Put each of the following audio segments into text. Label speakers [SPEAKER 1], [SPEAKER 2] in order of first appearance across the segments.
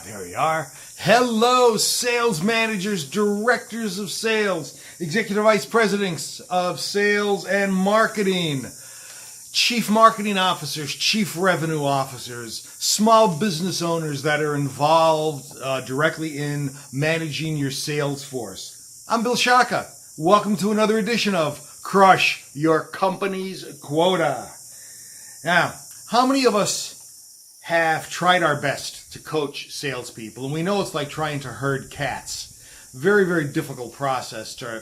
[SPEAKER 1] There we are. Hello, sales managers, directors of sales, executive vice presidents of sales and marketing, chief marketing officers, chief revenue officers, small business owners that are involved directly in managing your sales force. I'm Bill Shaka. Welcome to another edition of Crush Your Company's Quota. Now, how many of us have tried our best to coach salespeople, and we know it's like trying to herd cats. Very, very difficult process to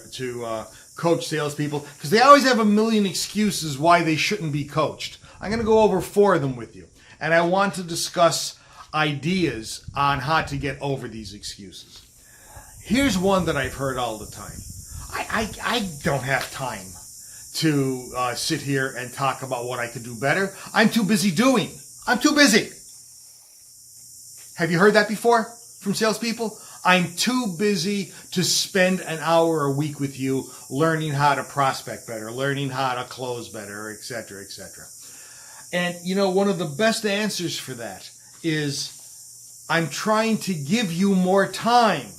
[SPEAKER 1] coach salespeople because they always have a million excuses why they shouldn't be coached. I'm going to go over 4 of them with you, and I want to discuss ideas on how to get over these excuses. Here's one that I've heard all the time. I don't have time to sit here and talk about what I could do better. I'm too busy doing. I'm too busy. Have you heard that before from salespeople? I'm too busy to spend an hour a week with you learning how to prospect better, learning how to close better, etc., etc. And, you know, one of the best answers for that is I'm trying to give you more time.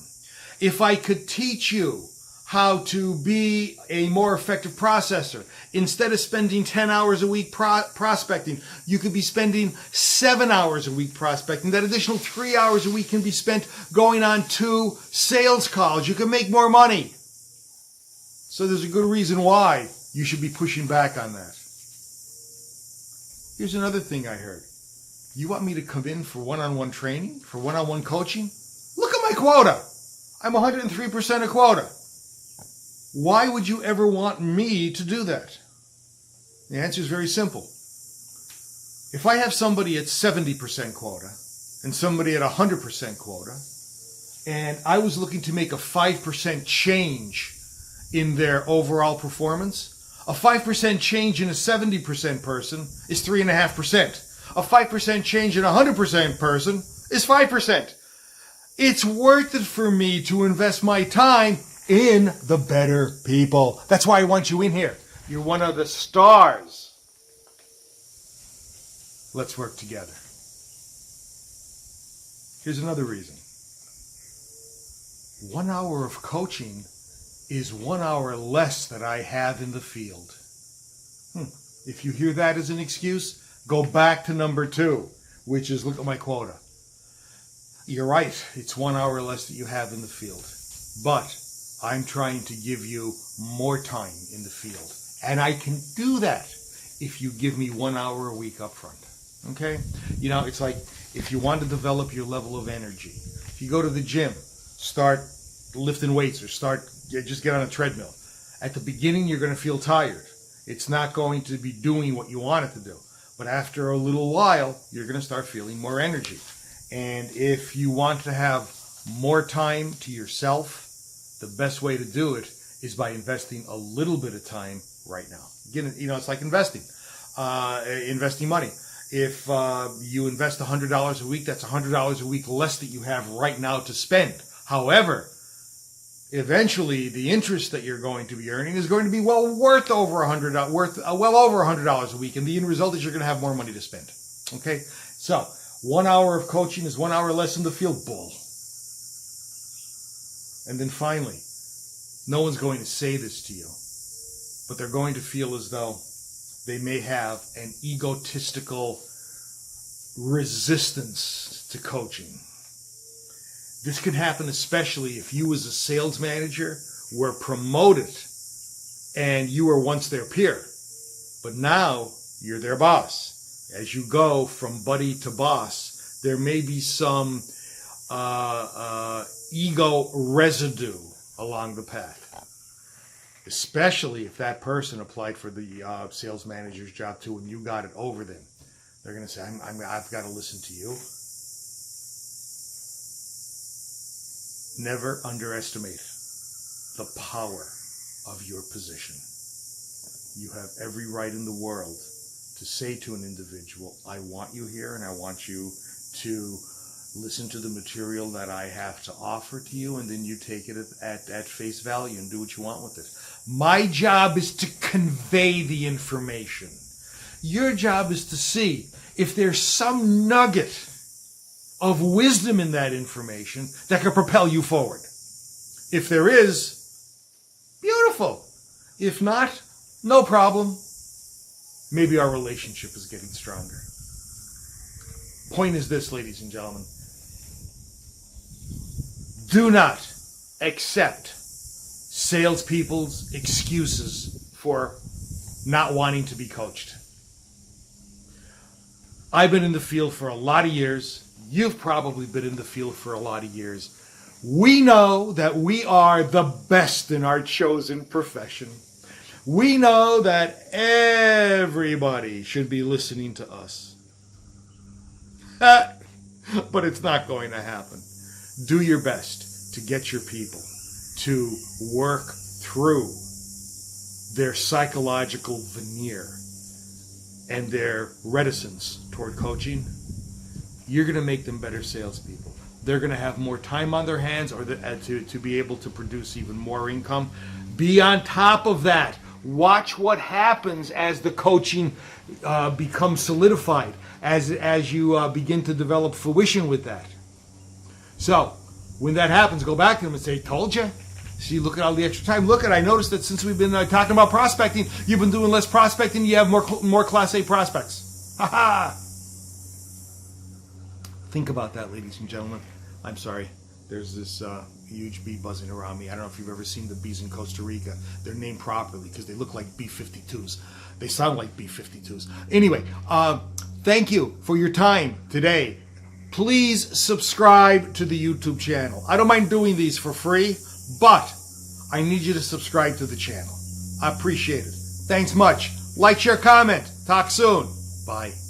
[SPEAKER 1] If I could teach you how to be a more effective processor. Instead of spending 10 hours a week prospecting, you could be spending 7 hours a week prospecting. That additional 3 hours a week can be spent going on 2 sales calls. You can make more money. So there's a good reason why you should be pushing back on that. Here's another thing I heard. You want me to come in for one-on-one training, for one-on-one coaching? Look at my quota. I'm 103% of quota. Why would you ever want me to do that? The answer is very simple. If I have somebody at 70% quota and somebody at 100% quota, and I was looking to make a 5% change in their overall performance, a 5% change in a 70% person is 3.5%. A 5% change in a 100% person is 5%. It's worth it for me to invest my time in the better people. That's why I want you in here. You're one of the stars. Let's work together. Here's another reason. 1 hour of coaching is 1 hour less that I have in the field. If you hear that as an excuse, go back to number 2, which is look at my quota. You're right. It's 1 hour less that you have in the field. But I'm trying to give you more time in the field. And I can do that if you give me 1 hour a week up front. Okay? You know, it's like if you want to develop your level of energy. If you go to the gym, start lifting weights or just get on a treadmill. At the beginning, you're going to feel tired. It's not going to be doing what you want it to do. But after a little while, you're going to start feeling more energy. And if you want to have more time to yourself, the best way to do it is by investing a little bit of time right now. Again, you know, it's like investing money. If you invest $100 a week, that's $100 a week less that you have right now to spend. However, eventually the interest that you're going to be earning is going to be well over $100 a week, and the end result is you're going to have more money to spend. Okay, so 1 hour of coaching is 1 hour less in the field. Bull. And then finally, no one's going to say this to you, but they're going to feel as though they may have an egotistical resistance to coaching. This can happen especially if you as a sales manager were promoted and you were once their peer, but now you're their boss. As you go from buddy to boss, there may be some ego residue along the path, especially if that person applied for the sales manager's job too and you got it over them. They're going to say, I've got to listen to you. Never underestimate the power of your position. You have every right in the world to say to an individual, I want you here and I want you to listen to the material that I have to offer to you, and then you take it at face value and do what you want with it. My job is to convey the information. Your job is to see if there's some nugget of wisdom in that information that can propel you forward? If there is, beautiful. If not, no problem. Maybe our relationship is getting stronger. Point is this, ladies and gentlemen. Do not accept salespeople's excuses for not wanting to be coached. I've been in the field for a lot of years. You've probably been in the field for a lot of years. We know that we are the best in our chosen profession. We know that everybody should be listening to us. But it's not going to happen. Do your best to get your people to work through their psychological veneer and their reticence toward coaching. You're going to make them better salespeople. They're going to have more time on their hands to be able to produce even more income. Be on top of that. Watch what happens as the coaching becomes solidified, as you begin to develop fruition with that. So, when that happens, go back to them and say, told you. See, look at all the extra time. Look, I noticed that since we've been talking about prospecting, you've been doing less prospecting, you have more Class A prospects. Ha ha! Think about that, ladies and gentlemen. I'm sorry. There's this huge bee buzzing around me. I don't know if you've ever seen the bees in Costa Rica. They're named properly because they look like B-52s. They sound like B-52s. Anyway, thank you for your time today. Please subscribe to the YouTube channel. I don't mind doing these for free, but I need you to subscribe to the channel. I appreciate it. Thanks much. Like, share, comment. Talk soon. Bye.